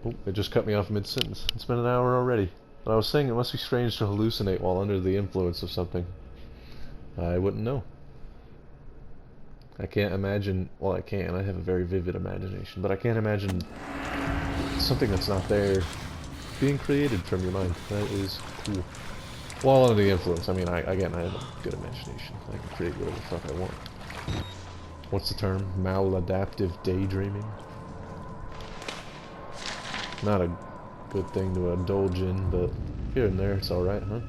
Oh, it just cut me off mid-sentence. It's been an hour already. But I was saying it must be strange to hallucinate while under the influence of something. I wouldn't know. I can't imagine... Well, I can. I have a very vivid imagination. But I can't imagine something that's not there being created from your mind. That is cool. While under the influence. I mean, again, I have a good imagination. I can create whatever the fuck I want. What's the term? Maladaptive daydreaming? Not a good thing to indulge in, but here and there it's alright, huh?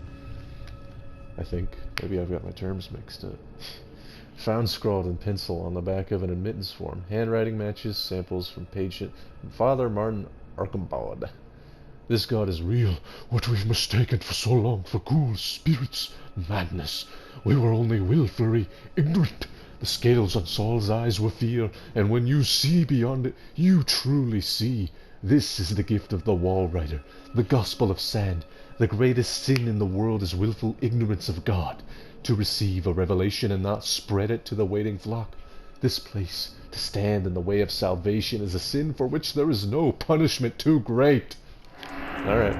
I think. Maybe I've got my terms mixed up. Found scrawled in pencil on the back of an admittance form. Handwriting matches samples from patient Father Martin Archambaud. This god is real, what we've mistaken for so long for ghouls, spirits, madness. We were only willfully ignorant. The scales on Saul's eyes were fear, and when you see beyond it, you truly see. This is the gift of the wall writer, the gospel of sand. The greatest sin in the world is willful ignorance of God. To receive a revelation and not spread it to the waiting flock. This place, to stand in the way of salvation, is a sin for which there is no punishment too great. Alright.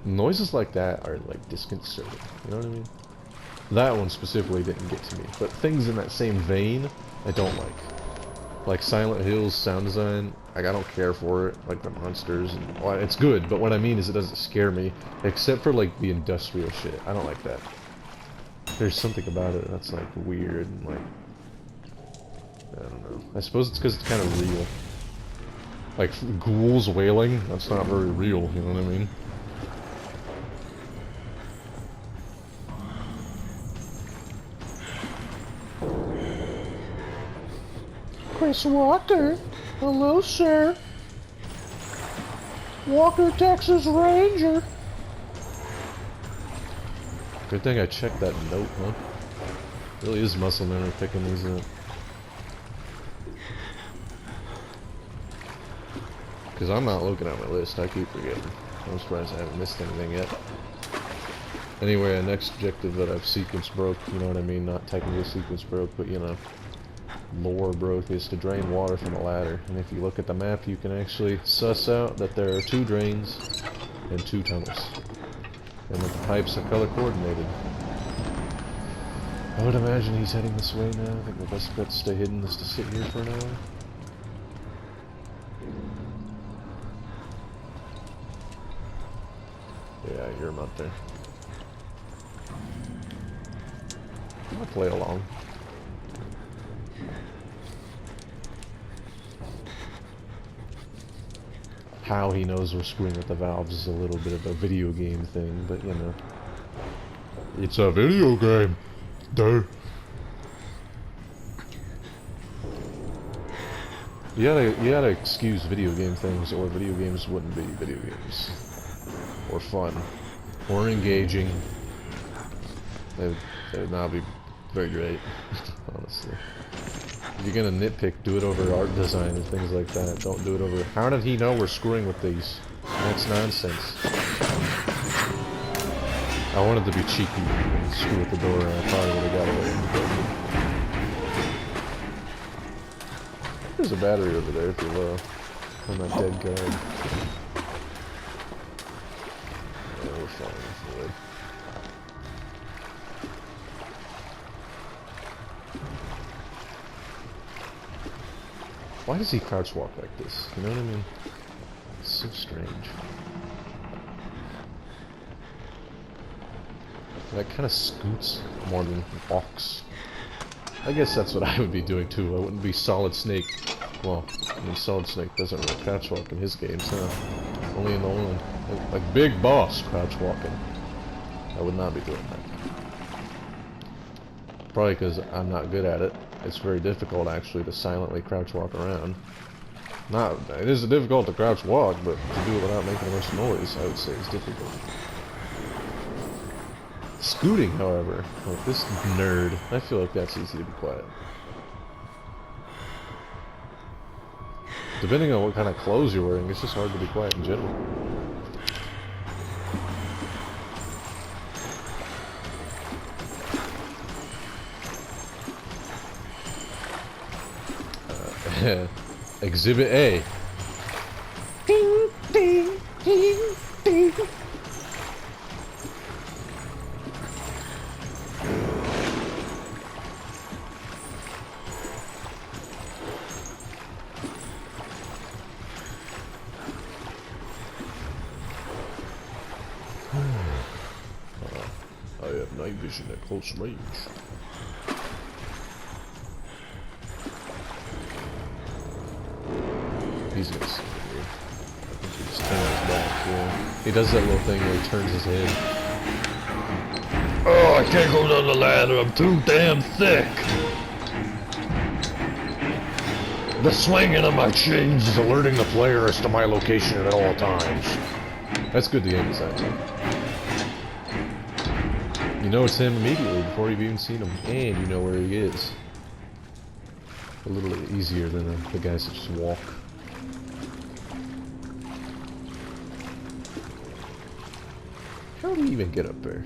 Noises like that are like disconcerting, you know what I mean? That one specifically didn't get to me, but things in that same vein, I don't like. Like Silent Hill's sound design, like I don't care for it, like the monsters, and well, it's good, but what I mean is it doesn't scare me, except for like the industrial shit. I don't like that. There's something about it that's like weird and like, I don't know. I suppose it's because it's kind of real. Like ghouls wailing, that's not very real, you know what I mean? Chris Walker. Hello, sir. Walker, Texas Ranger. Good thing I checked that note, huh? Really is muscle memory picking these up. Because I'm not looking at my list, I keep forgetting. I'm surprised I haven't missed anything yet. Anyway, our next objective that I've sequence broke, you know what I mean? Not technically sequence broke, but you know, lore broke, is to drain water from a ladder. And if you look at the map, you can actually suss out that there are 2 drains and 2 tunnels. And that the pipes are color coordinated. I would imagine he's heading this way now. I think the best bet to stay hidden is to sit here for an hour. Yeah, you're him out there. I'll play along. How he knows we're screwing with the valves is a little bit of a video game thing, but you know. It's a video game! Duh! You gotta excuse video game things, or video games wouldn't be video games. Or fun. Or engaging. They would not be very great, honestly. If you're gonna nitpick, do it over art design and things like that. Don't do it over... How did he know we're screwing with these? That's nonsense. I wanted to be cheeky and screw with the door, and I probably would have got away. There's a battery over there if you're low. On that dead guard. Yeah, we're falling forward. Why does he crouch walk like this? You know what I mean? It's so strange. That kind of scoots more than walks. I guess that's what I would be doing too. I wouldn't be Solid Snake. Well, I mean, Solid Snake doesn't really crouch walk in his games, huh? Only in the one. Like Big Boss crouch walking. I would not be doing that. Probably because I'm not good at it. It's very difficult actually to silently crouch walk around. It is difficult to crouch walk, but to do it without making much noise, I would say is difficult. Scooting, however, like this nerd, I feel like that's easy to be quiet. Depending on what kind of clothes you're wearing, it's just hard to be quiet in general. Exhibit A. Ding, ding, ding, ding. I have night vision at close range. He's gonna see me. I think he just turned his back, yeah. He does that little thing where he turns his head. Oh, I can't go down the ladder, I'm too damn thick! The swinging of my chains is alerting the player as to my location at all times. That's good to game design, too. You know it's him immediately before you've even seen him, and you know where he is. A little easier than the guys that just walk. How do you even get up there?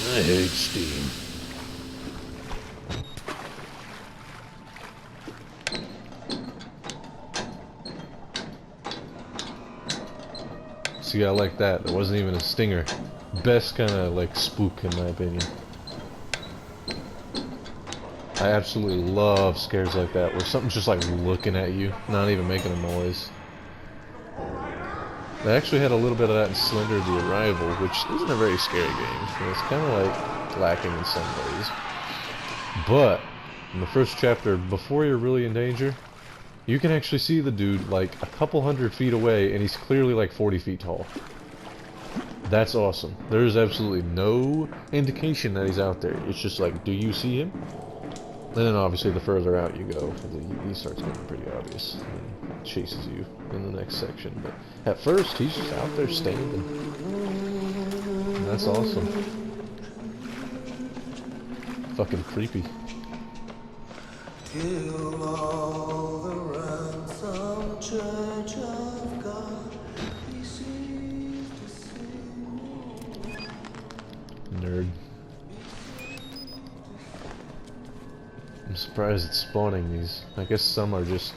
I hate steam. See, I like that. It wasn't even a stinger. Best kind of like spook in my opinion. I absolutely love scares like that, where something's just like looking at you, not even making a noise. They actually had a little bit of that in Slender the Arrival, which isn't a very scary game. It's kind of like lacking in some ways. But, in the first chapter, before you're really in danger, you can actually see the dude like a couple 100 feet away, and he's clearly like 40 feet tall. That's awesome. There's absolutely no indication that he's out there. It's just like, do you see him? And then obviously the further out you go, he starts getting pretty obvious and chases you in the next section. But at first, he's just out there standing. And that's awesome. Fucking creepy. Kill all the ransom Church of God. He seems to sing. Nerd. I'm surprised it's spawning these. I guess some are just...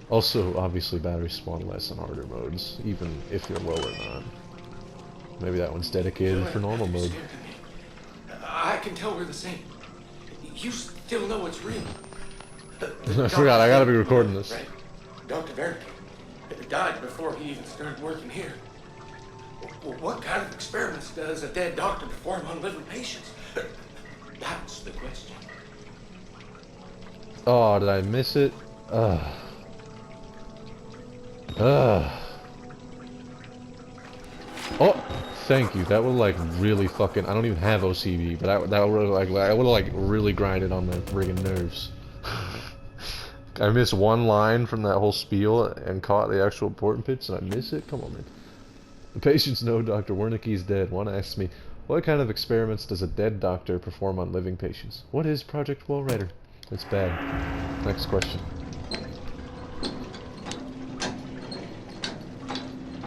Also, obviously, batteries spawn less in harder modes, even if you're low or not. Maybe that one's dedicated for normal mode. I can tell we're the same. You still know it's real. I forgot, I gotta be recording this. Right. Dr. Vernick died before he even started working here. What kind of experiments does a dead doctor perform on living patients? That's the question. Oh, did I miss it? Oh, thank you. That would like really fucking... I don't even have OCD, but that would like I would like really grinded on the friggin' nerves. I missed one line from that whole spiel and caught the actual important bits, and I miss it? Come on, man. The patients know Dr. Wernicke's dead. One asks me, what kind of experiments does a dead doctor perform on living patients? What is Project Wallrider? It's bad. Next question.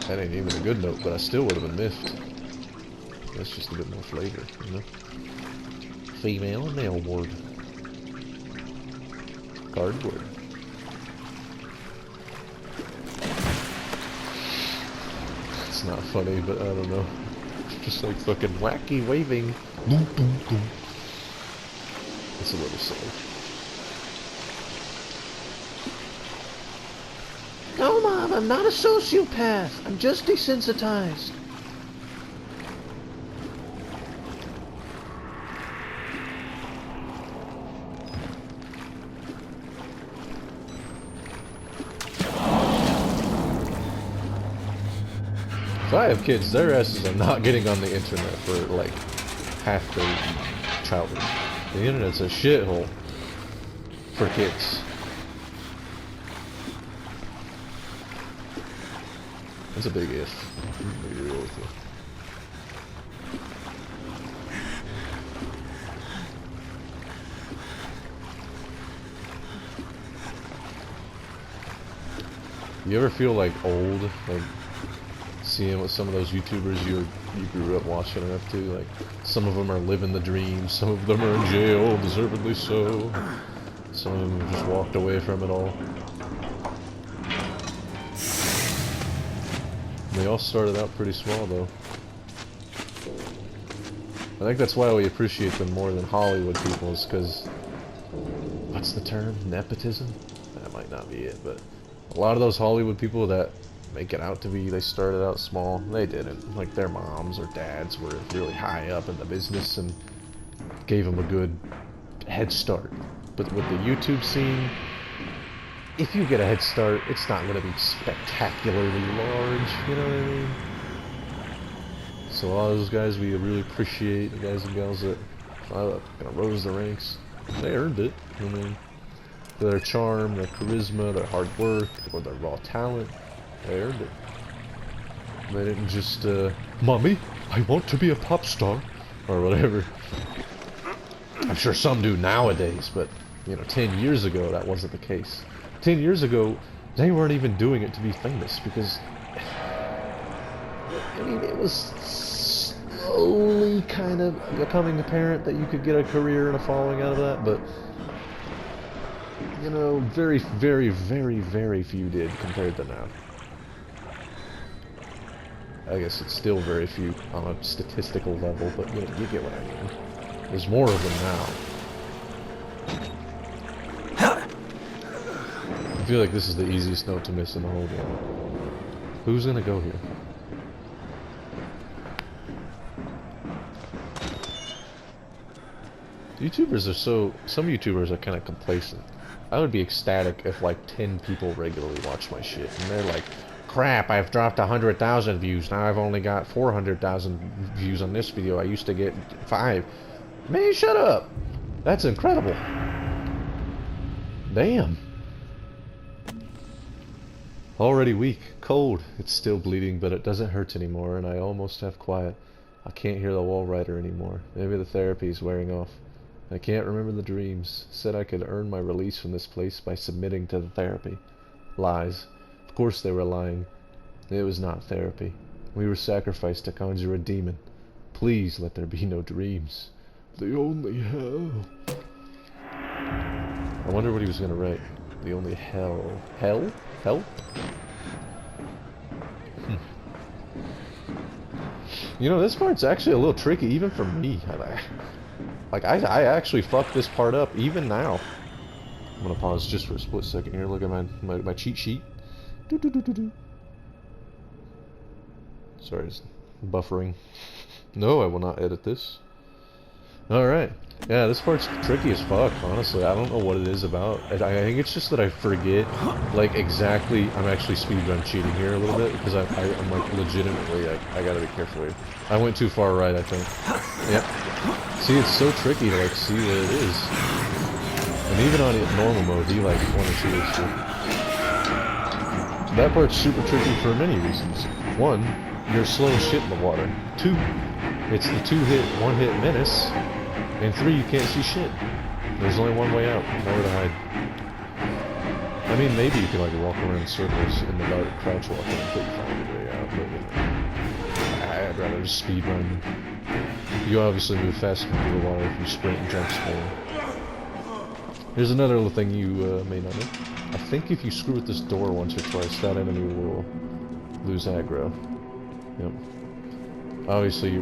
That ain't even a good note, but I still would have been miffed. That's just a bit more flavor, you know? Female and male ward. Cardboard. It's not funny, but I don't know. It's just like fucking wacky waving. It's a little silly. No, Mom, I'm not a sociopath. I'm just desensitized. If I have kids, their asses are not getting on the internet for like half their childhood. The internet's a shithole for kids. That's a big if. I'm gonna be real with you. You ever feel like old, like seeing what some of those YouTubers you grew up watching are up to. Like, some of them are living the dream, some of them are in jail, deservedly so. Some of them have just walked away from it all. They all started out pretty small, though. I think that's why we appreciate them more than Hollywood people, is because, what's the term? Nepotism? That might not be it, but a lot of those Hollywood people that make it out to be they started out small, they didn't. Like, their moms or dads were really high up in the business and gave them a good head start. But with the YouTube scene, if you get a head start, it's not going to be spectacularly large, you know what I mean? So a lot of those guys we really appreciate, the guys and gals that kind of rose the ranks. They earned it. I mean, their charm, their charisma, their hard work, or their raw talent, they earned it. They didn't just, Mommy, I want to be a pop star, or whatever. I'm sure some do nowadays, but, you know, 10 years ago that wasn't the case. 10 years ago, they weren't even doing it to be famous, because, I mean, it was slowly kind of becoming apparent that you could get a career and a following out of that, but, you know, very, very, very, very few did compared to now. I guess it's still very few on a statistical level, but you get what I mean. There's more of them now. I feel like this is the easiest note to miss in the whole game. Who's gonna go here? YouTubers are some YouTubers are kind of complacent. I would be ecstatic if like 10 people regularly watch my shit, and they're like, crap, I've dropped 100,000 views, now I've only got 400,000 views on this video, I used to get 5. Man, shut up! That's incredible. Damn. Already weak, cold, it's still bleeding, but it doesn't hurt anymore, and I almost have quiet. I can't hear the wall writer anymore. Maybe the therapy is wearing off. I can't remember the dreams. Said I could earn my release from this place by submitting to the therapy. Lies. Of course they were lying. It was not therapy. We were sacrificed to conjure a demon. Please let there be no dreams. The only hell. I wonder what he was gonna write. The only hell. Hell? Hell? You know, this part's actually a little tricky, even for me. I actually fucked this part up, even now. I'm gonna pause just for a split second here. Look at my cheat sheet. Sorry, it's buffering. No, I will not edit this. Alright. Yeah, this part's tricky as fuck, honestly. I don't know what it is about. I think it's just that I forget, like, exactly. I'm actually speedrun cheating here a little bit, because I'm like, legitimately, I gotta be careful here. I went too far right, I think. Yep. See, it's so tricky to, like, see where it is. And even on normal mode, you, like, want to see this shit. That part's super tricky for many reasons. One, you're slow as shit in the water. Two, it's the one-hit menace. And 3, you can't see shit. There's only one way out, nowhere to hide. I mean, maybe you can like walk around in circles in the dark, crouch walking until you find your way out, but I'd rather just speed run. You obviously move faster through the water if you sprint and jump slow. Here's another little thing you may not know. I think if you screw with this door once or twice, that enemy will lose aggro. Yep. Obviously,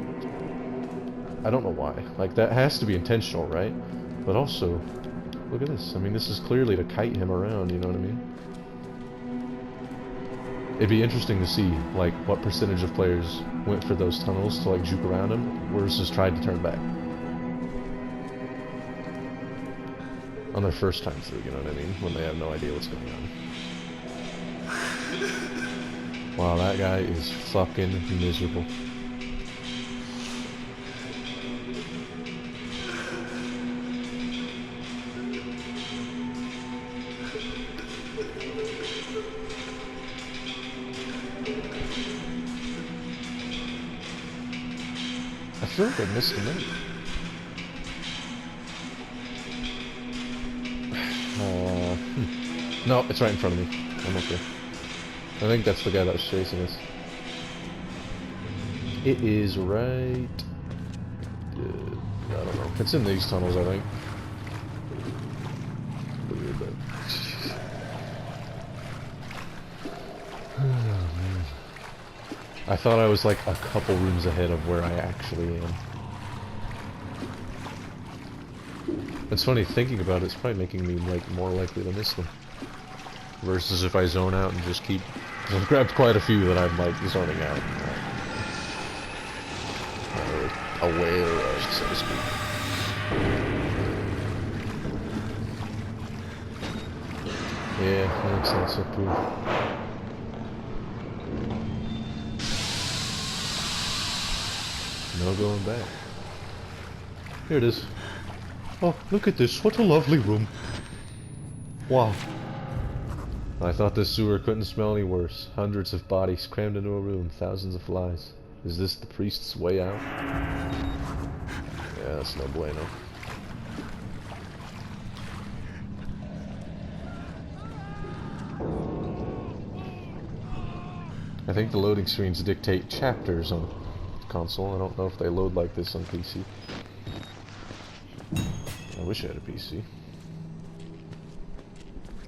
I don't know why. Like, that has to be intentional, right? But also, look at this. I mean, this is clearly to kite him around, you know what I mean? It'd be interesting to see, like, what percentage of players went for those tunnels to, like, juke around him versus tried to turn back. On their first time through, you know what I mean? When they have no idea what's going on. Wow, that guy is fucking miserable. I feel like I missed a minute. No, it's right in front of me. I'm okay. I think that's the guy that was chasing us. It is right... I don't know. It's in these tunnels, I think. Weird, but... Oh, man. I thought I was like a couple rooms ahead of where I actually am. It's funny, thinking about it, it's probably making me like more likely to miss them. Versus if I zone out and just keep... I've grabbed quite a few that I'm like zoning out. Not really aware of, so to speak. Yeah, that's not so cool. No going back. Here it is. Oh, look at this. What a lovely room. Wow. I thought this sewer couldn't smell any worse. Hundreds of bodies crammed into a room. Thousands of flies. Is this the priest's way out? Yeah, that's no bueno. I think the loading screens dictate chapters on console. I don't know if they load like this on PC. I wish I had a PC.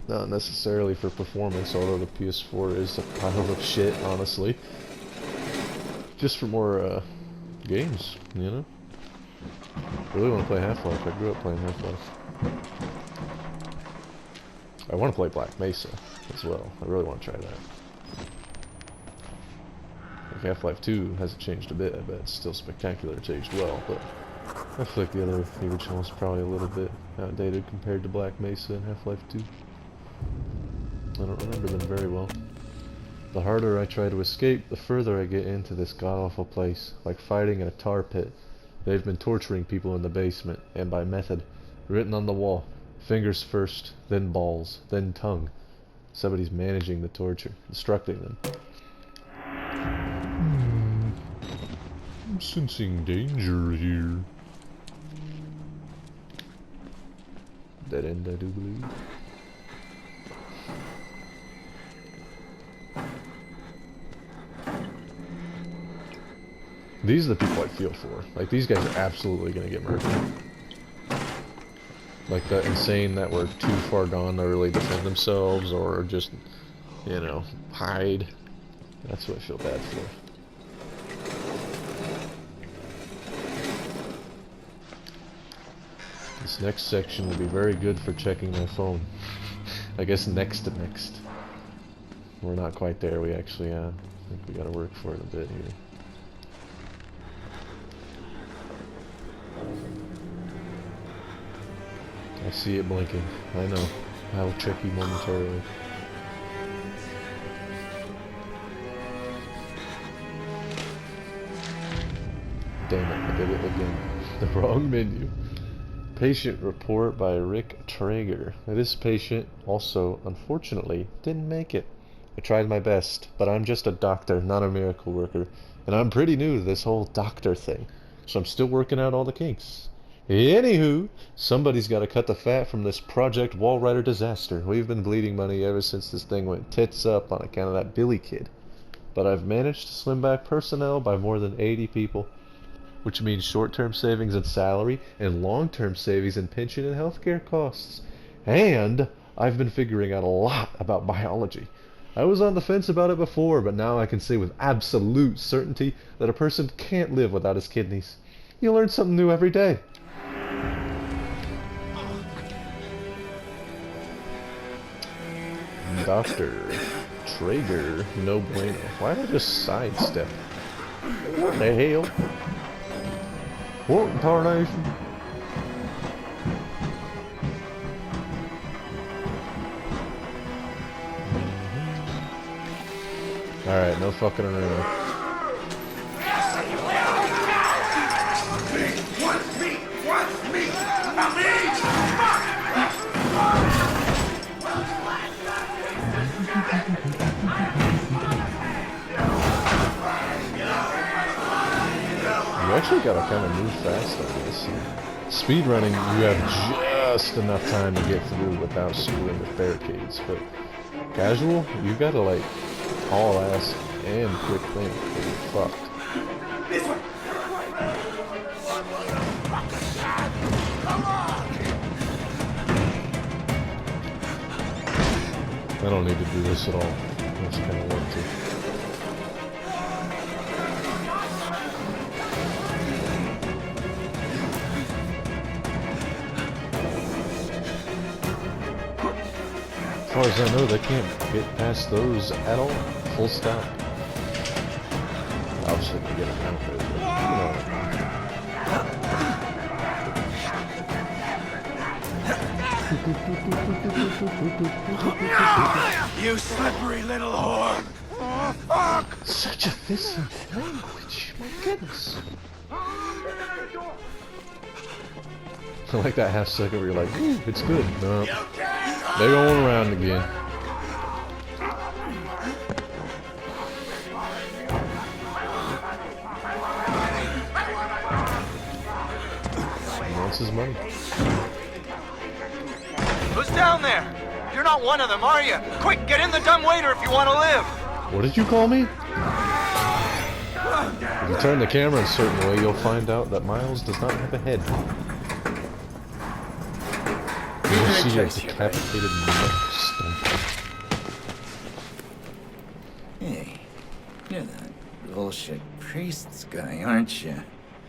Not necessarily for performance, although the PS4 is a pile of shit, honestly. Just for more games, you know? I really want to play Half-Life. I grew up playing Half-Life. I want to play Black Mesa as well. I really want to try that. If Half-Life 2 hasn't changed a bit, I bet it's still spectacular. It's aged well, but I feel like the original is probably a little bit outdated compared to Black Mesa and Half-Life 2. I don't remember them very well. The harder I try to escape, the further I get into this god-awful place, like fighting in a tar pit. They've been torturing people in the basement, and by method. Written on the wall. Fingers first, then balls, then tongue. Somebody's managing the torture, instructing them. I'm sensing danger here. Dead end, I do believe. These are the people I feel for. Like, these guys are absolutely gonna get murdered. Like, the insane that were too far gone to really defend themselves, or just, you know, hide. That's what I feel bad for. This next section will be very good for checking my phone. I guess next to next. We're not quite there. We actually, I think we gotta work for it a bit here. I see it blinking. I know. I will check you momentarily. Damn it, I did it again. The wrong menu. Patient report by Rick Traeger. This patient also, unfortunately, didn't make it. I tried my best, but I'm just a doctor, not a miracle worker. And I'm pretty new to this whole doctor thing. So I'm still working out all the kinks. Anywho, somebody's got to cut the fat from this Project Wallrider disaster. We've been bleeding money ever since this thing went tits up on account of that Billy kid. But I've managed to slim back personnel by more than 80 people. Which means short-term savings in salary and long-term savings in pension and healthcare costs. And I've been figuring out a lot about biology. I was on the fence about it before, but now I can say with absolute certainty that a person can't live without his kidneys. You learn something new every day. Dr. Traeger, no bueno. Why did I just sidestep? What the hell? What in tarnation? Alright, no fucking around. You actually gotta kind of move fast on this. Speedrunning, you have just enough time to get through without screwing with barricades, but casual, you gotta like haul ass and quick think, or you're fucked. This way! Come on! I don't need to do this at all. I just kind of want to. As far as I know, they can't get past those at all. Full stop. Obviously, they get around it, but, you know. You slippery little whore! Oh, fuck! Such offensive language. My goodness. I like that half second where you're like, ooh, it's good. No. They're going around again. He wants his money. Who's down there? You're not one of them, are you? Quick, get in the dumbwaiter if you want to live. What did you call me? If you turn the camera a certain way, you'll find out that Miles does not have a head. You'll see a decapitated neck stump. Hey, you're that bullshit priest's guy, aren't you?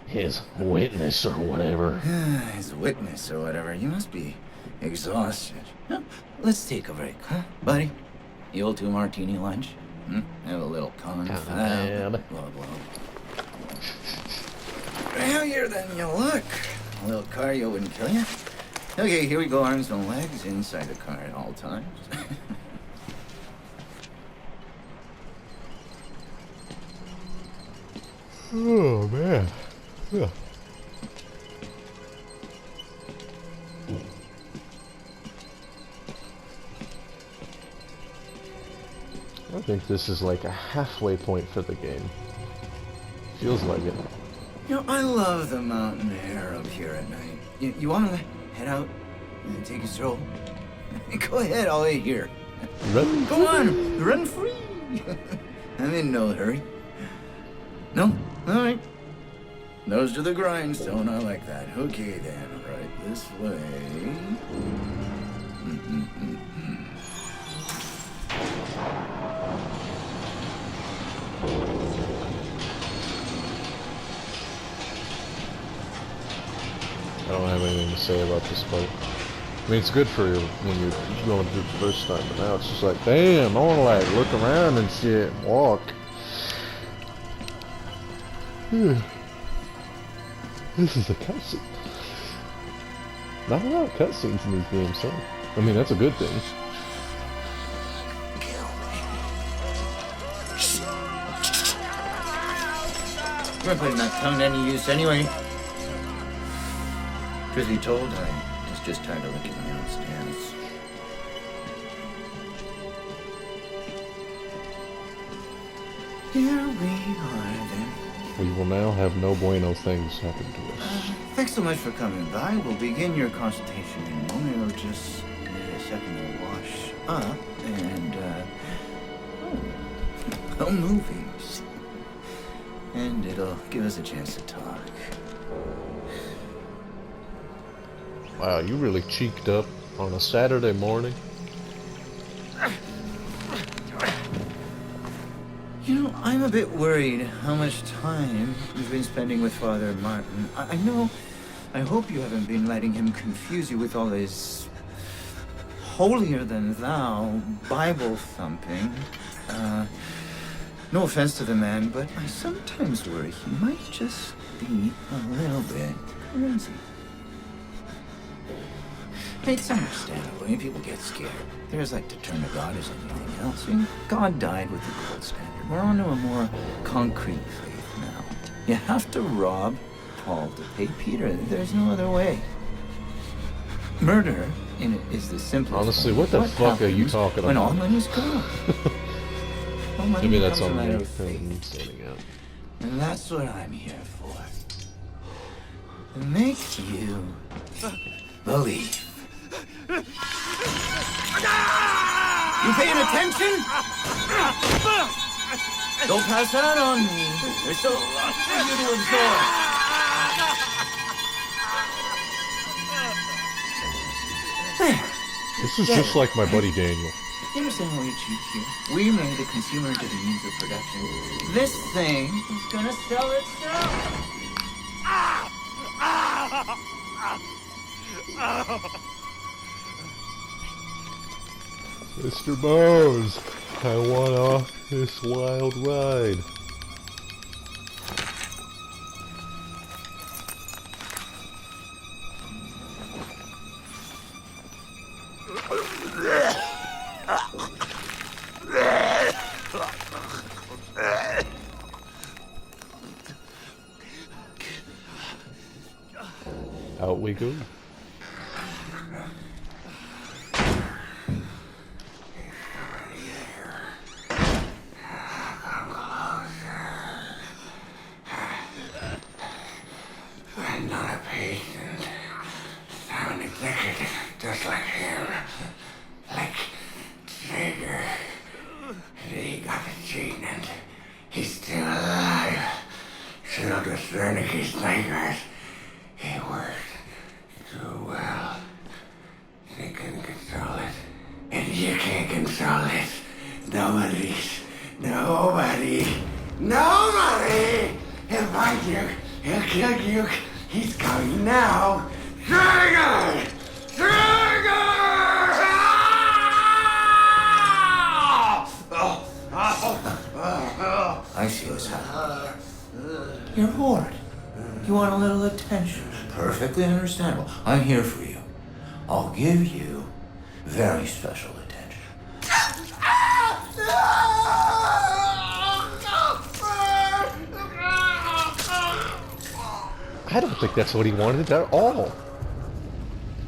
His witness or whatever. His witness or whatever. You must be exhausted. Huh? Let's take a break, huh, buddy? The old 2 martini lunch? Have a little confab. Blah, blah. Heavier than you look. A little cardio wouldn't kill you. Okay, here we go. Arms and legs inside the car at all times. Oh, man. Yeah. I think this is like a halfway point for the game. Feels like it. You know, I love the mountain air up here at night. You want to head out and take a stroll? Go ahead, I'll wait here. Run. Go on, run free. I'm in no hurry. No? All right. Nose to the grindstone, I like that. Okay then, right this way. I don't have anything to say about this part. I mean, it's good for you when you're going through it the first time, but now it's just like, damn, I want to like look around and shit, walk. This is a cutscene. Not a lot of cutscenes in these games, so I mean, that's a good thing. We're putting that tongue to any use anyway. Truth be told, I was just tired of licking my own stance. Here we are then. We will now have no bueno things happen to us. Thanks so much for coming by. We'll begin your consultation in a moment. It'll just need a second to wash up and, movies. And it'll give us a chance to talk. Wow, you really cheeked up on a Saturday morning. You know, I'm a bit worried how much time you've been spending with Father Martin. I hope you haven't been letting him confuse you with all his holier-than-thou Bible thumping. No offense to the man, but I sometimes worry he might just be a little bit crazy. It's understandable. I mean, people get scared. They're as like to turn to God as anything else. I mean, God died with the gold standard. We're on to a more concrete faith now. You have to rob Paul to pay Peter. There's no other way. Murder in it is the simplest. Honestly, what the fuck are you talking when about? all money's gone? All money Maybe that's becomes a on matter me of faith. standing out. And that's what I'm here for. To make you believe. You paying attention? Don't pass out on me. There's still a lot for you to absorb. There. This is just like my buddy Daniel. You understand how we achieved here? We made the consumer into the means of production. This thing is gonna sell itself. Mr. Bones, I want off this wild ride. Out we go. I'm not a patient. I'm an executive, just like him. Like Traeger. He got the treatment. He's still alive. Still to Wernicke's nightmares. He worked too well. They couldn't control it. And you can't control it. Nobody. He'll find you. He'll kill you. He's coming now. Trigger! I see what's happening. You're bored. You want a little attention. Perfectly understandable. I'm here for you. I'll give you very special attention. I don't think that's what he wanted at all.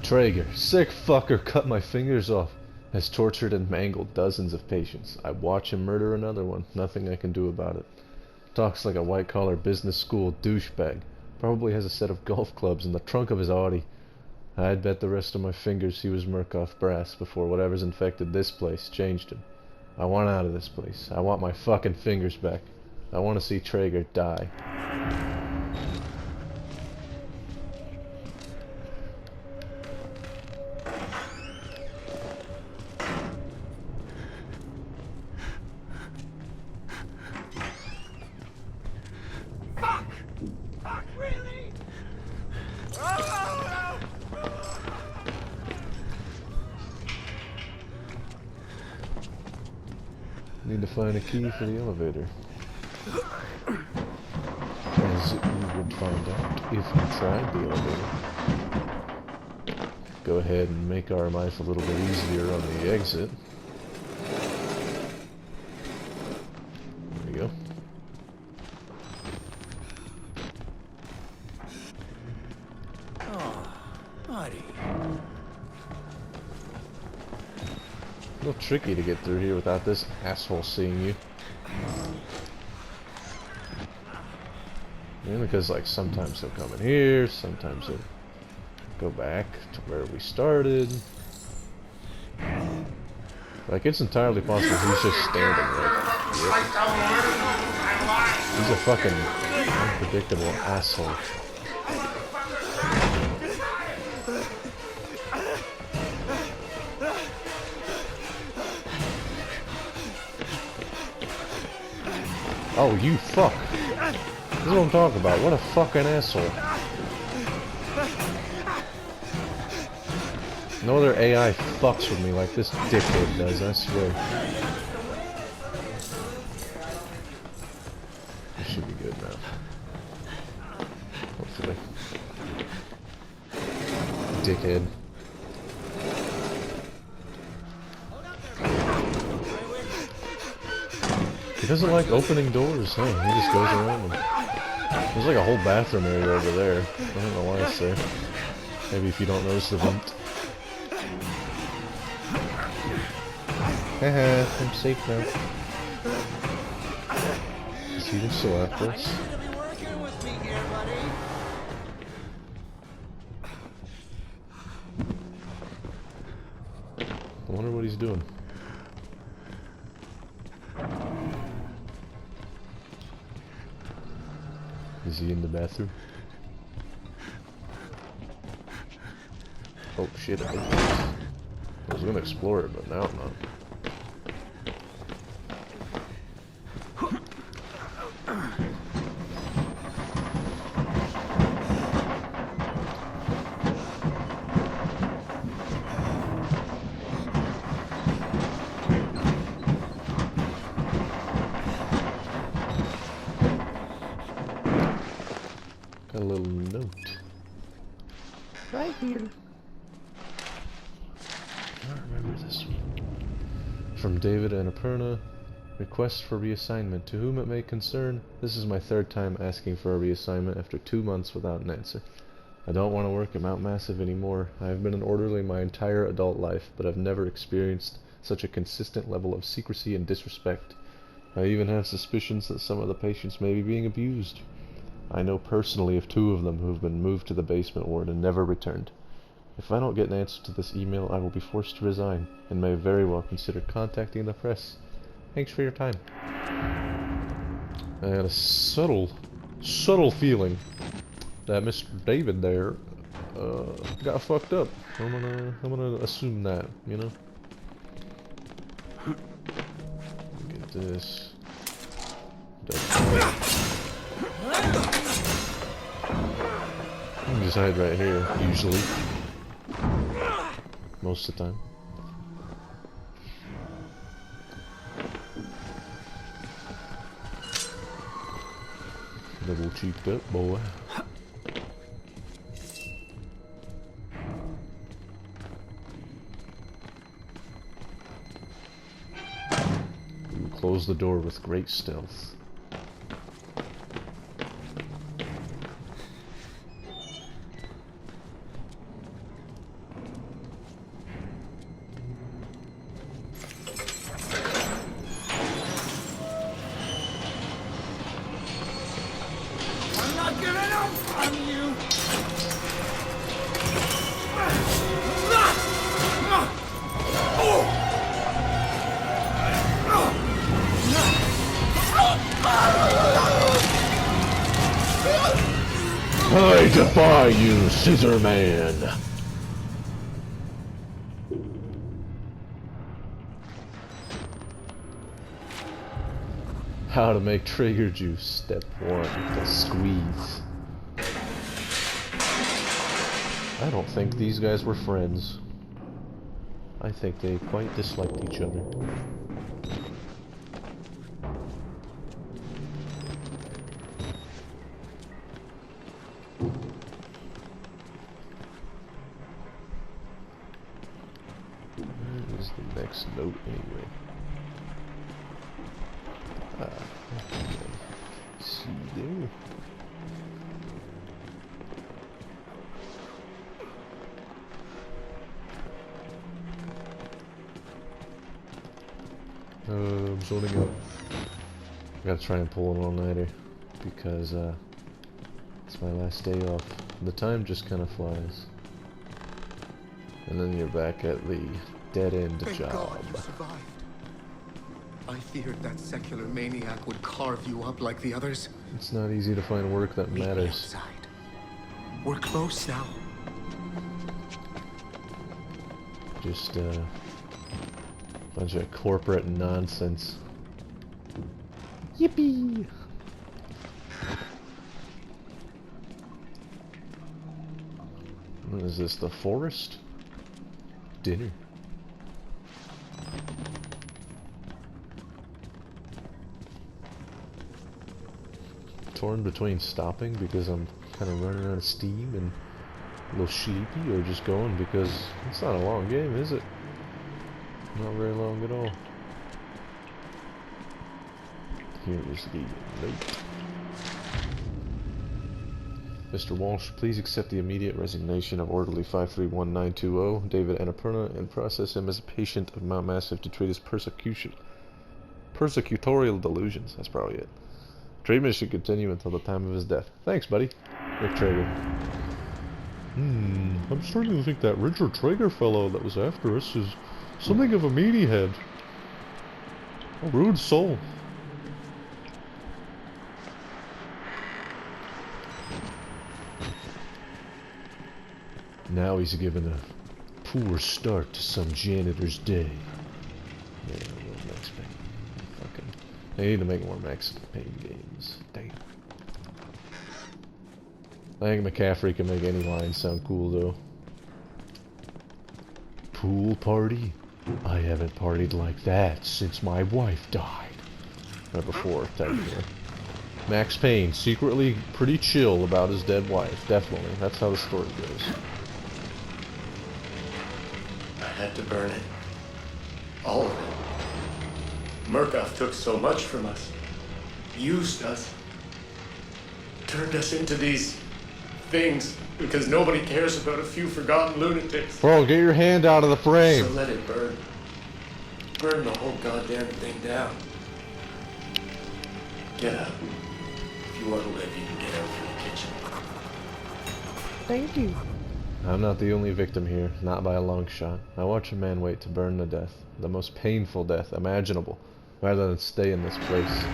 Traeger, sick fucker, cut my fingers off. Has tortured and mangled dozens of patients. I watch him murder another one. Nothing I can do about it. Talks like a white-collar business school douchebag. Probably has a set of golf clubs in the trunk of his Audi. I'd bet the rest of my fingers he was Murkoff brass before whatever's infected this place changed him. I want out of this place. I want my fucking fingers back. I want to see Traeger die. Need to find a key for the elevator. As you would find out if you tried the elevator. Go ahead and make our life a little bit easier on the exit. There we go. Oh, buddy. A little tricky to get through here without this asshole seeing you. Mainly because, like, sometimes he'll come in here, sometimes he'll go back to where we started. Like, it's entirely possible he's just standing there. Yep. He's a fucking unpredictable asshole. Oh, you fuck. This is what I'm talking about. What a fucking asshole. No other AI fucks with me like this dickhead does, I swear. This should be good now. Hopefully. Dickhead. He doesn't like opening doors, huh? He just goes around and... There's like a whole bathroom area over there. I don't know why it's there. Maybe if you don't notice the vent. Haha, I'm safe now. Is he even still after us? I wonder what he's doing. Is he in the bathroom? Oh shit, I was gonna explore it, but now I'm not. Got a little note. Right here. I don't remember this one. From David and Annapurna. Request for reassignment. To whom it may concern, this is my third time asking for a reassignment after 2 months without an answer. I don't want to work at Mount Massive anymore. I have been an orderly my entire adult life, but I've never experienced such a consistent level of secrecy and disrespect. I even have suspicions that some of the patients may be being abused. I know personally of 2 of them who have been moved to the basement ward and never returned. If I don't get an answer to this email, I will be forced to resign, and may very well consider contacting the press. Thanks for your time. I had a subtle feeling that Mr. David there got fucked up. I'm gonna assume that, you know. Get this. I can just hide right here, usually. Most of the time. Double cheeked up, boy. You close the door with great stealth. I defy you, Scissor Man! How to make trigger juice. Step 1. The squeeze. I don't think these guys were friends. I think they quite disliked each other. Where is the next note anyway? Okay. See there. I'm zoning out. I gotta try and pull an all-nighter because it's my last day off. The time just kind of flies, and then you're back at the dead-end Thank job. God you survived. I feared that secular maniac would carve you up like the others. It's not easy to find work that Meet me matters. outside. We're close now. Just bunch of corporate nonsense. Yippee! What is this, the forest? Dinner. Torn between stopping because I'm kind of running out of steam and a little sleepy, or just going because it's not a long game, is it? Not very long at all. Here is the note. Mr. Walsh, please accept the immediate resignation of Orderly 531920, David Annapurna, and process him as a patient of Mount Massive to treat his persecutorial delusions. That's probably it. Treatment should continue until the time of his death. Thanks, buddy. Rick Traeger. I'm starting to think that Richard Traeger fellow that was after us is something of a meaty head. A rude soul. Now he's given a poor start to some janitor's day. Yeah, well, Max Payne. Fucking. They need to make more Max Payne games. Damn. I think McCaffrey can make any line sound cool though. Pool party? I haven't partied like that since my wife died. Or before, technically. Max Payne, secretly pretty chill about his dead wife. Definitely. That's how the story goes. I had to burn it. All of it. Murkoff took so much from us. Used us. Turned us into these things because nobody cares about a few forgotten lunatics. Bro, get your hand out of the frame. So let it burn. Burn the whole goddamn thing down. Get up. If you want to live, you can get out from the kitchen. Thank you. I'm not the only victim here, not by a long shot. I watch a man wait to burn to death, the most painful death imaginable, rather than stay in this place.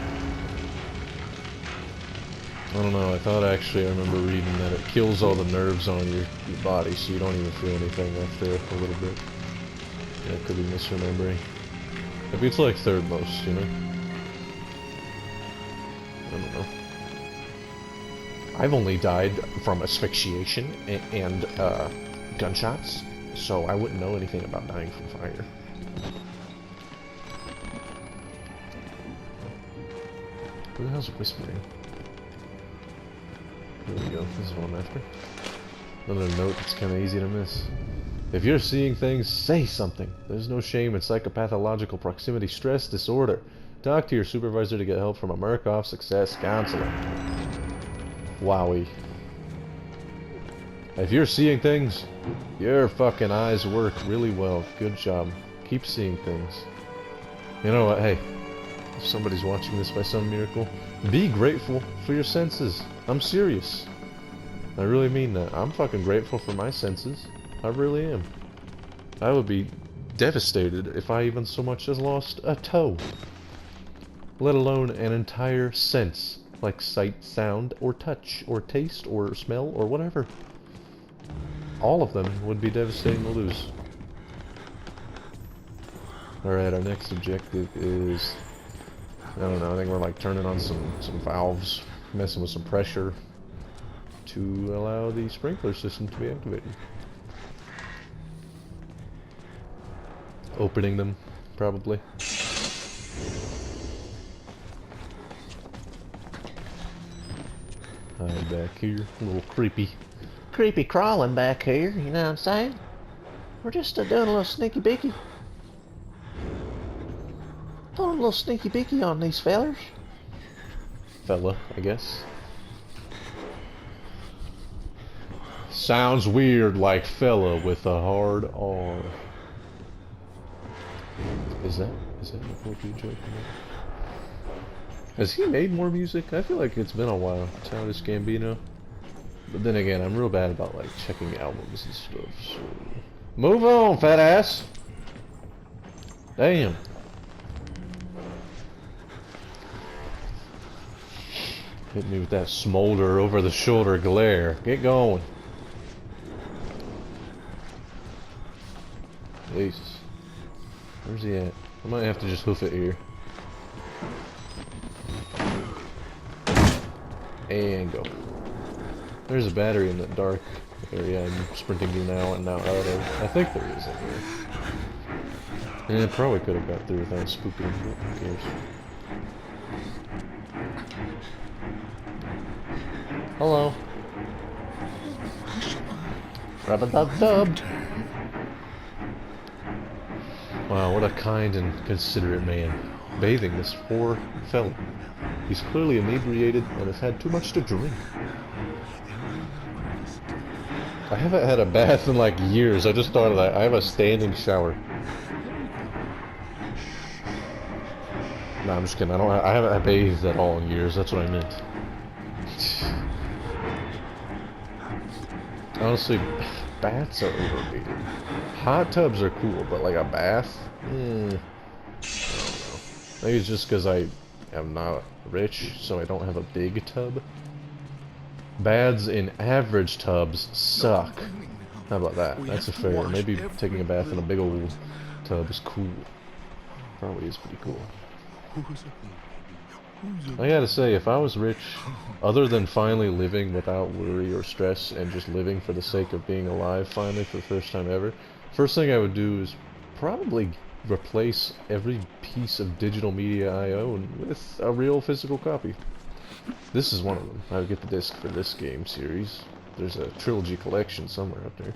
I don't know, I thought actually I remember reading that it kills all the nerves on your body, so you don't even feel anything after a little bit. Yeah, I could be misremembering. Maybe it's like third most, you know? I don't know. I've only died from asphyxiation and gunshots, so I wouldn't know anything about dying from fire. Who the hell's whispering? There we go, this is what I'm after. Another note that's kind of easy to miss. If you're seeing things, say something. There's no shame in psychopathological proximity stress disorder. Talk to your supervisor to get help from a Murkoff Success Counselor. Wowie. If you're seeing things, your fucking eyes work really well. Good job. Keep seeing things. You know what, hey, if somebody's watching this by some miracle, be grateful for your senses. I'm serious. I really mean that. I'm fucking grateful for my senses. I really am. I would be devastated if I even so much as lost a toe. Let alone an entire sense, like sight, sound, or touch, or taste, or smell, or whatever. All of them would be devastating to lose. Alright, our next objective is... I don't know, I think we're like turning on some valves, messing with some pressure to allow the sprinkler system to be activated. Opening them, probably. Hide back here, a little creepy. Creepy crawling back here, you know what I'm saying? We're just doing a little sneaky beaky. Doing a little sneaky beaky on these fellers. Fella, I guess. Sounds weird like fella with a hard R. Is that a poetry joke? Has he made more music? I feel like it's been a while. Childish Gambino. But then again, I'm real bad about like checking albums and stuff. So move on, fat ass. Damn. Hit me with that smolder over the shoulder glare. Get going. Jesus. Where's he at? I might have to just hoof it here. And go. There's a battery in that dark area I'm sprinting to now and now out of. I think there is anyway. And it probably could have got through without spooking, but who cares? Hello. Rub-a-dub-dub. Wow, what a kind and considerate man. Bathing this poor fellow. He's clearly inebriated and has had too much to drink. I haven't had a bath in like years. I just thought of that. I have a standing shower. No, I'm just kidding. I haven't bathed at all in years. That's what I meant. Honestly, baths are overrated. Hot tubs are cool, but like a bath? I don't know. Maybe it's just because I am not rich, so I don't have a big tub. Baths in average tubs suck. How about that? We That's a have to fair. wash Maybe every taking a bath in a big little old tub is cool. Probably is pretty cool. Who's a baby? Who's a I gotta say, if I was rich, other than finally living without worry or stress and just living for the sake of being alive finally for the first time ever, first thing I would do is probably replace every piece of digital media I own with a real physical copy. This is one of them. I would get the disc for this game series. There's a trilogy collection somewhere up there.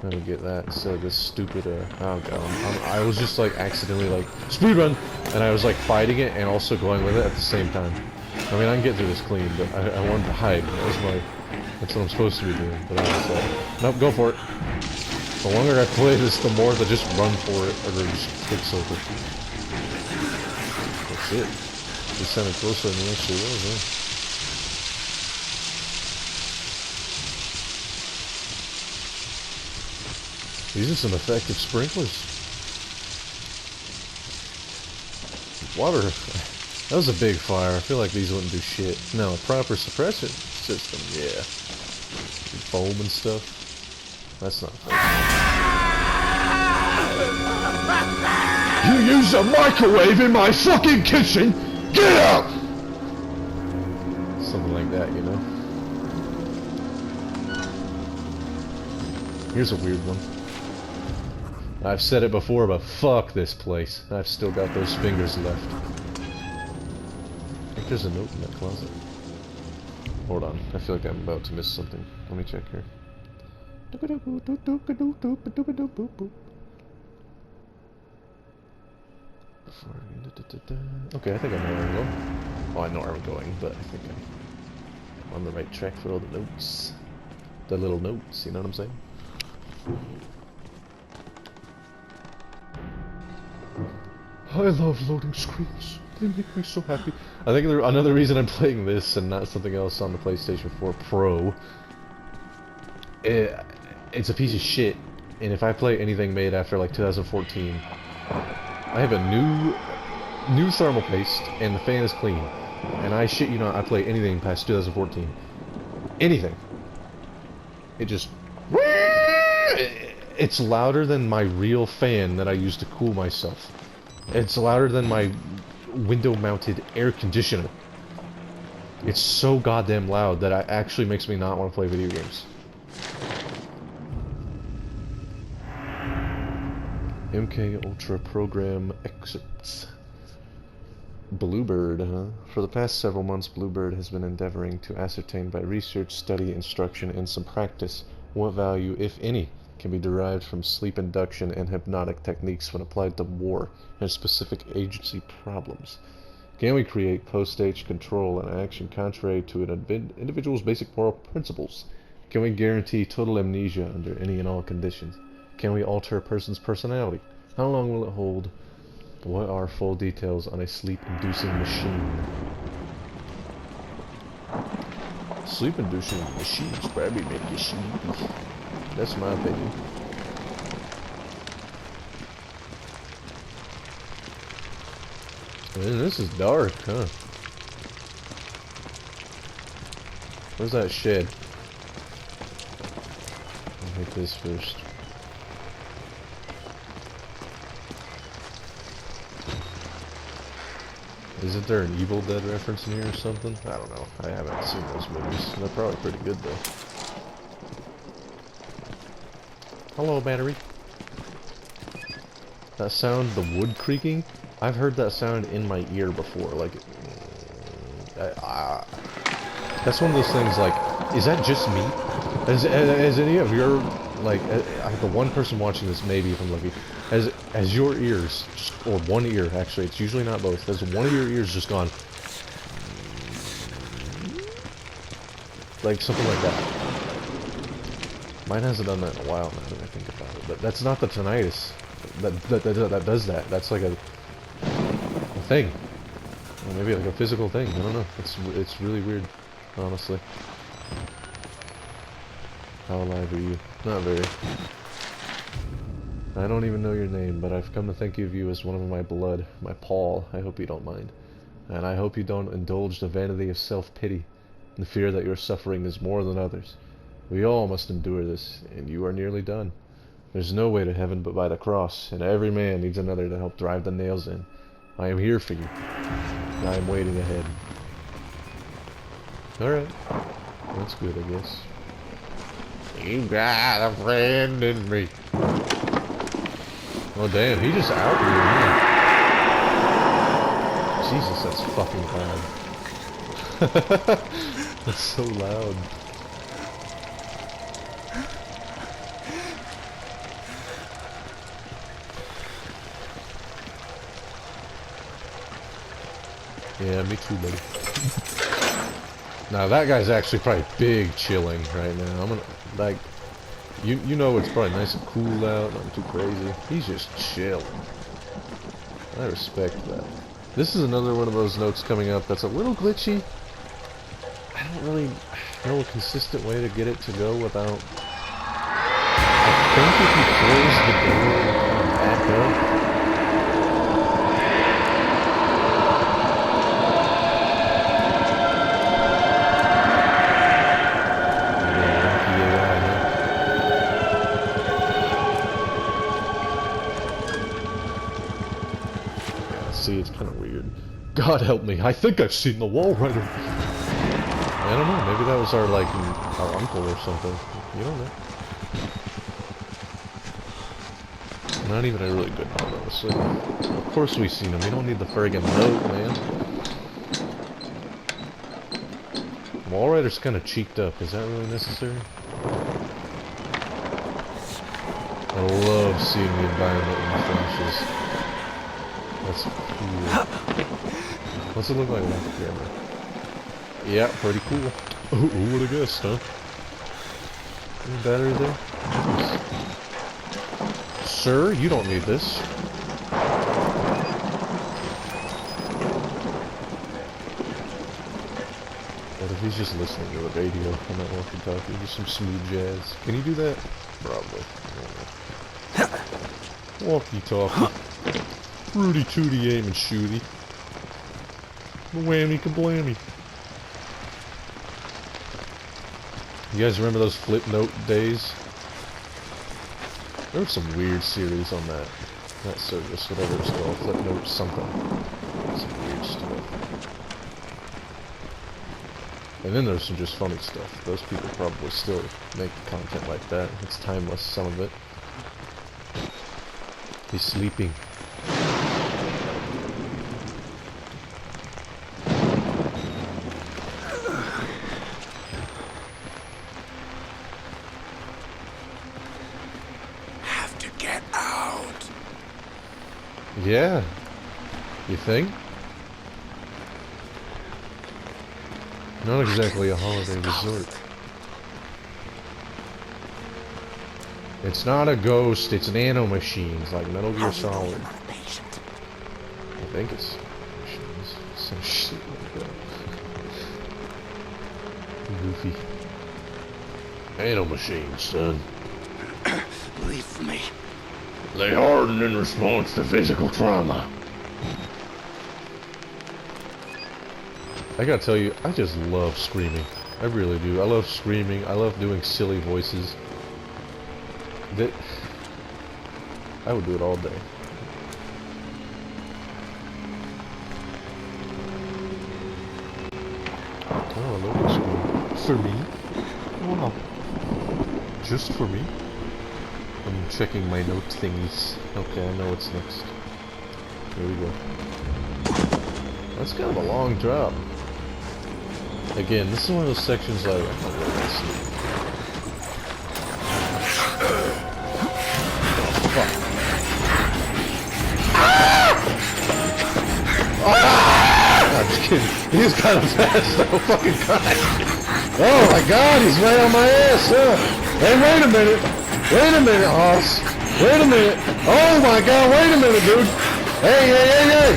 I would get that instead of this stupid, oh god, I was just like accidentally like, speedrun! And I was like fighting it and also going with it at the same time. I mean, I can get through this clean, but I wanted to hide. That's what I'm supposed to be doing. But I was like, nope, go for it. The longer I play this, the more to just run for it, or just kick over. That's it. It sounded closer than it actually was, huh? These are some effective sprinklers. Water. That was a big fire. I feel like these wouldn't do shit. No, a proper suppressor system, yeah. Foam and stuff. That's not fun. You use a microwave in my fucking kitchen! Get out! Something like that, you know? Here's a weird one. I've said it before, but fuck this place. I've still got those fingers left. I think there's a note in that closet. Hold on, I feel like I'm about to miss something. Let me check here. Okay, I think I know where I'm going. Well, I know where I'm going, but I think I'm on the right track for all the notes. The little notes, you know what I'm saying? I love loading screens. They make me so happy. I think another reason I'm playing this and not something else on the PlayStation 4 Pro, it's a piece of shit. And if I play anything made after like 2014, I have a new thermal paste and the fan is clean. And I shit you not, I play anything past 2014. Anything. It just... It's louder than my real fan that I use to cool myself. It's louder than my window-mounted air conditioner. It's so goddamn loud that it actually makes me not want to play video games. MK Ultra program excerpts. Bluebird, huh? For the past several months, Bluebird has been endeavoring to ascertain by research, study, instruction, and some practice what value, if any, can be derived from sleep induction and hypnotic techniques when applied to war and specific agency problems. Can we create post-stage control and action contrary to an individual's basic moral principles? Can we guarantee total amnesia under any and all conditions? Can we alter a person's personality? How long will it hold? What are full details on a sleep-inducing machine? Sleep-inducing machines probably make you sleepy. That's my opinion. Man, this is dark, huh? Where's that shed? I'll hit this first. Isn't there an Evil Dead reference in here or something? I don't know. I haven't seen those movies. They're probably pretty good though. Hello, battery. That sound, the wood creaking, I've heard that sound in my ear before. Like, that's one of those things. Like, is that just me? Has any of your, like, the one person watching this, maybe if I'm lucky, has your ears, or one ear actually, it's usually not both, has one of your ears just gone like something like that? Mine hasn't done that in a while now that I think about it, but that's not the tinnitus that does that. That's like a thing, or maybe like a physical thing. I don't know. It's really weird, honestly. How alive are you? Not very. I don't even know your name, but I've come to think of you as one of my blood, my Paul. I hope you don't mind. And I hope you don't indulge the vanity of self-pity, and the fear that your suffering is more than others. We all must endure this, and you are nearly done. There's no way to heaven but by the cross, and every man needs another to help drive the nails in. I am here for you, and I am waiting ahead. Alright. That's good, I guess. You got a friend in me. Oh damn, he just out here, man. Jesus, that's fucking loud. That's so loud. Yeah, me too, buddy. Now that guy's actually probably big chilling right now. I'm gonna, like, you know it's probably nice and cool out, not too crazy. He's just chilling. I respect that. This is another one of those notes coming up that's a little glitchy. I don't really know a consistent way to get it to go without... I think if you close the door and back up... See, it's kind of weird. God help me, I think I've seen the wall rider. I don't know, maybe that was our, like, our uncle or something. You don't know. Not even a really good note, honestly. Of course we've seen him, we don't need the friggin' note, man. Wall rider's kind of cheeked up, is that really necessary? I love seeing the environment in the flashes. That's cool. What's it look like off the camera? Yeah, pretty cool. Oh, what a guess, huh? Any battery there? Nice. Sir, you don't need this. What if he's just listening to the radio on that walkie-talkie? Just some smooth jazz. Can you do that? Probably. Walkie-talkie. Rudy tooty aim and shooty. Whammy kablammy. You guys remember those flip note days? There was some weird series on that service, whatever it's called, flip note something. Some weird stuff. And then there's some just funny stuff. Those people probably still make content like that. It's timeless, some of it. He's sleeping. Yeah. You think? Not exactly a holiday resort. It's not a ghost, it's an nanomachine. It's like Metal Gear Solid. I think it's machines. Some shit like that. Goofy. Nanomachines, son. Leave me. They harden in response to physical trauma. I gotta tell you, I just love screaming. I really do. I love screaming. I love doing silly voices. I would do it all day. Oh, I love this scream. For me? Wow. Just for me? I'm checking my note thingies. Okay, I know what's next. Here we go. That's kind of a long drop. Again, this is one of those sections I'm not really gonna sleep. Fuck. I'm just kidding. He's kind of fast though. Fucking God. Oh my God, he's right on my ass. Hey, wait a minute. Wait a minute, Hoss. Wait a minute. Oh my God, wait a minute, dude. Hey.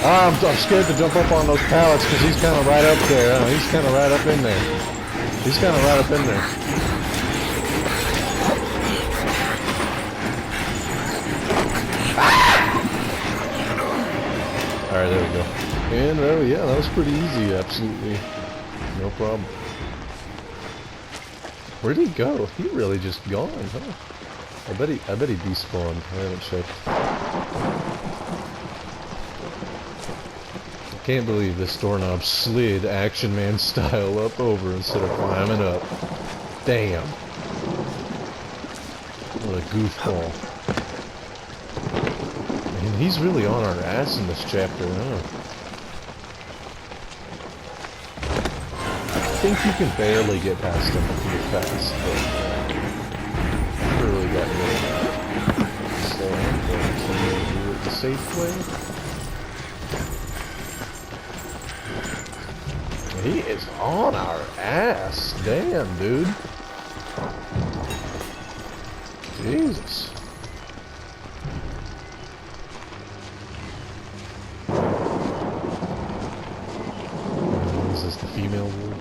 I'm scared to jump up on those pallets because he's kind of right up there. He's kind of right up in there. He's kind of right up in there. Alright, there we go. And yeah, that was pretty easy, absolutely. No problem. Where'd he go? He really just gone, huh? I bet he despawned. I haven't checked. I can't believe this doorknob slid Action Man style up over instead of climbing up. Damn. What a goofball. Man, he's really on our ass in this chapter, huh? I think you can barely get past him if you're fast, but never really got rid of that. So I'm going to do it the safe way. He is on our ass. Damn, dude. Jesus. Is this the female ward?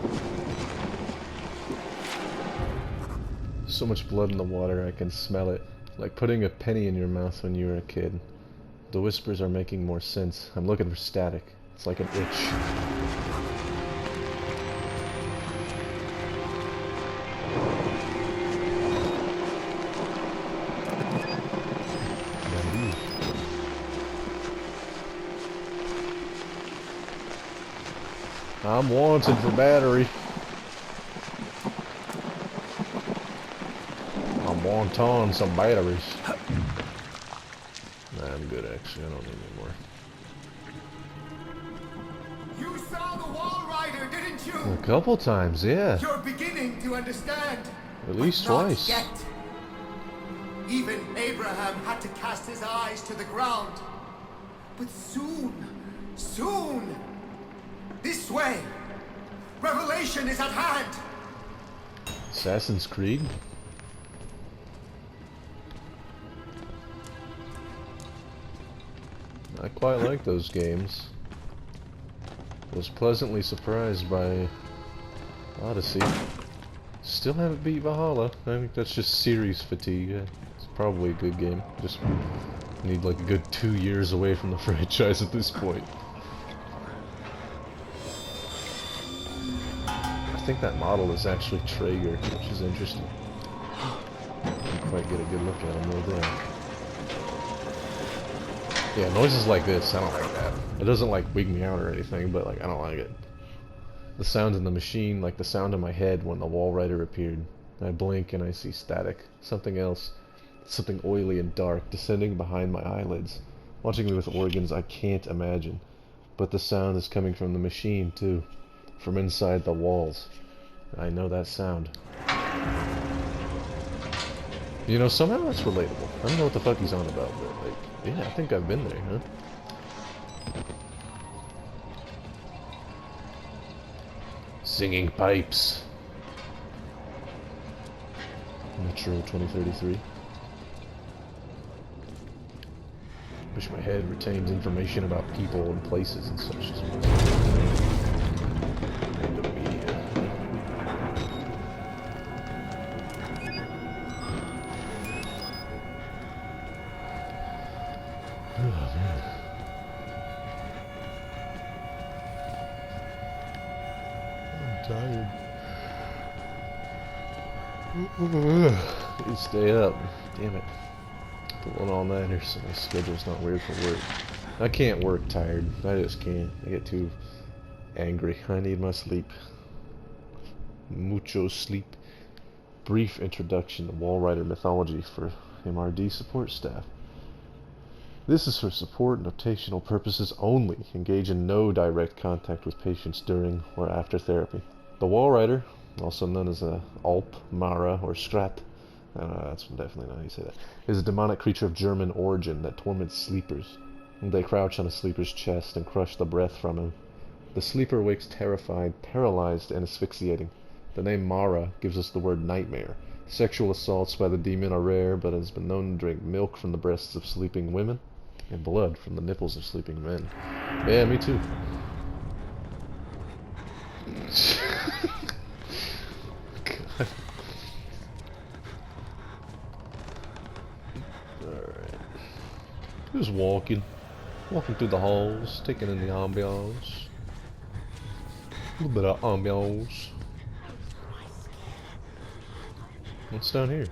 So much blood in the water, I can smell it. Like putting a penny in your mouth when you were a kid. The whispers are making more sense. I'm looking for static. It's like an itch. I'm wanted for battery. I'm wanting some batteries. Nah, I'm good actually. I don't need any more. You saw the wall rider, didn't you? A couple times, yeah. You're beginning to understand. At least But not twice. yet. Even Abraham had to cast his eyes to the ground. But soon, this way, revelation is at hand. Assassin's Creed? I quite like those games. Was pleasantly surprised by Odyssey. Still haven't beat Valhalla. I think that's just series fatigue. It's probably a good game. Just need like a good 2 years away from the franchise at this point. I think that model is actually Traeger, which is interesting. Didn't quite get a good look at him though there. Yeah, noises like this, I don't like that. It doesn't like wig me out or anything, but like I don't like it. The sound in the machine, like the sound in my head when the wall rider appeared. I blink and I see static. Something else. Something oily and dark descending behind my eyelids. Watching me with organs I can't imagine. But the sound is coming from the machine too. From inside the walls. I know that sound. You know, somehow that's relatable. I don't know what the fuck he's on about, but like, yeah, I think I've been there, huh? Singing pipes. Metro 2033. Wish my head retained information about people and places and such as well. Random media. Oh man. I'm tired. You stay up. Damn it. Pulling all-nighters so my schedule's not weird for work. I can't work tired. I just can't. I get too angry. I need my sleep. Mucho sleep. Brief introduction to Wall Rider mythology for MRD support staff. This is for support notational purposes only. Engage in no direct contact with patients during or after therapy. The Wall Rider, also known as a Alp, Mara, or Skrat, that's definitely not how you say that, is a demonic creature of German origin that torments sleepers. They crouch on a sleeper's chest and crush the breath from him. The sleeper wakes terrified, paralyzed, and asphyxiating. The name Mara gives us the word nightmare. Sexual assaults by the demon are rare, but it has been known to drink milk from the breasts of sleeping women and blood from the nipples of sleeping men. Yeah, me too. God. Alright. Just walking through the halls, taking in the ambiance. A little bit of ambiance. What's down here?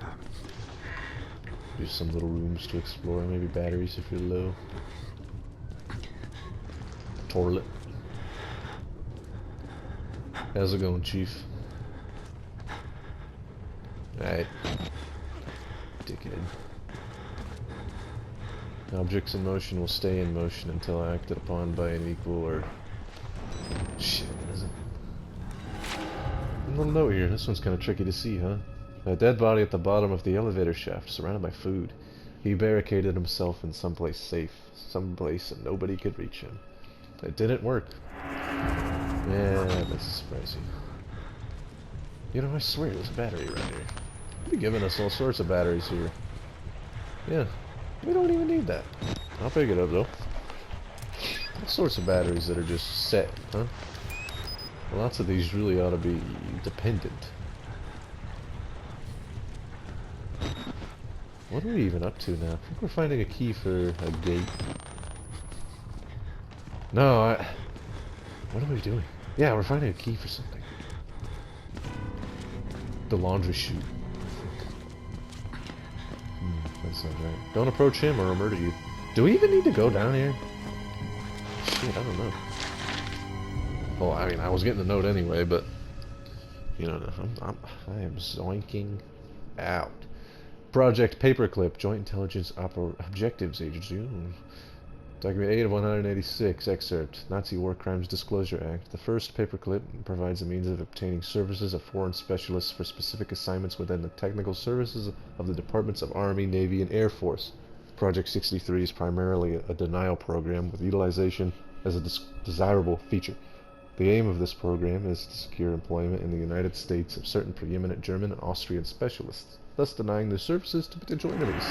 Just some little rooms to explore. Maybe batteries if you're low. Toilet. How's it going, Chief? Alright. Dickhead. Objects in motion will stay in motion until acted upon by an equal or... Shit, is it? A little note here. This one's kind of tricky to see, huh? A dead body at the bottom of the elevator shaft, surrounded by food. He barricaded himself in someplace safe. Someplace and nobody could reach him. It didn't work. Yeah, this is pricey. You know, I swear there's a battery around here. They're giving us all sorts of batteries here. Yeah, we don't even need that. I'll pick it up though. All sorts of batteries that are just set, huh? Lots of these really ought to be dependent. What are we even up to now? I think we're finding a key for a gate. No, what are we doing? Yeah, we're finding a key for something. The laundry chute. That sounds right. Don't approach him or I'll murder you. Do we even need to go down here? Shit, I don't know. Well, I mean, I was getting the note anyway, but... You know, I am zoinking out. Project Paperclip, Joint Intelligence Objectives Agency. Document 8 of 186, excerpt. Nazi War Crimes Disclosure Act. The first paperclip provides a means of obtaining services of foreign specialists for specific assignments within the technical services of the Departments of Army, Navy, and Air Force. Project 63 is primarily a denial program with utilization as a desirable feature. The aim of this program is to secure employment in the United States of certain preeminent German and Austrian specialists, thus denying their services to potential enemies.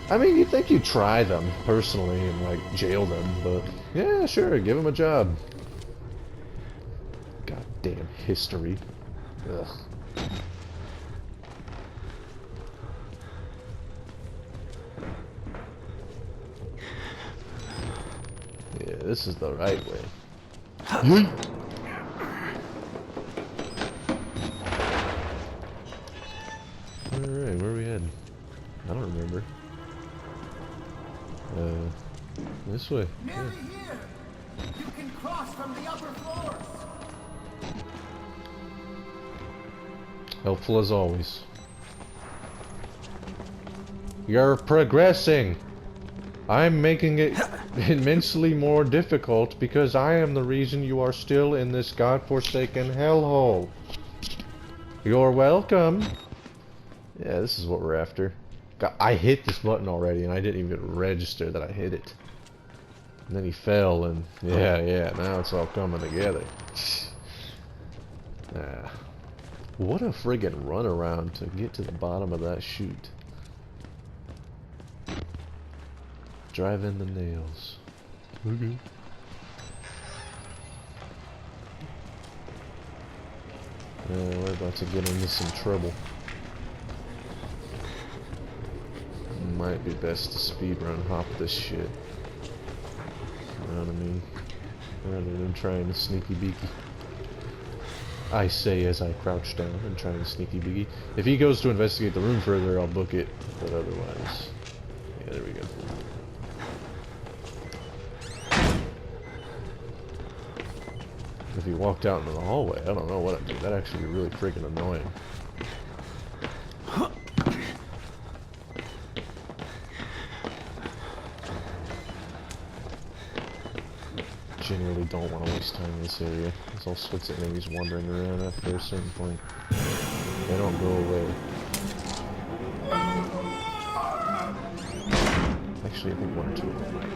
I mean, you'd think you'd try them personally and, like, jail them, but yeah, sure, give them a job. Goddamn history. Ugh. Yeah, this is the right way. Alright, where are we heading? I don't remember. This way. Nearly here! You can cross from the upper floors! Helpful as always. You're progressing! I'm making it immensely more difficult because I am the reason you are still in this godforsaken hellhole. You're welcome. Yeah, this is what we're after. God, I hit this button already and I didn't even register that I hit it. And then he fell and yeah, now it's all coming together. What a friggin' runaround to get to the bottom of that chute. Drive in the nails. Okay. We're about to get into some trouble. Might be best to speedrun hop this shit. You know what I mean? Rather than trying to sneaky beaky. I say as I crouch down and try to sneaky beaky. If he goes to investigate the room further, I'll book it. But otherwise... Yeah, there we go. If he walked out into the hallway, I don't know what I'd do. That'd actually be really freaking annoying. Genuinely don't want to waste time in this area. There's all sorts of enemies wandering around after a certain point. They don't go away. Actually, I think one or two of them might.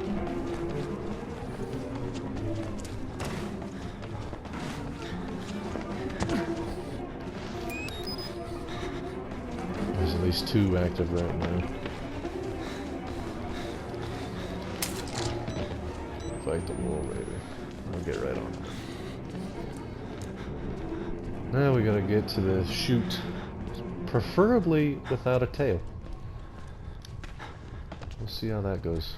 There's at least two active right now. Fight the wall raider. I'll get right on that. Now we gotta get to the chute. Preferably without a tail. We'll see how that goes.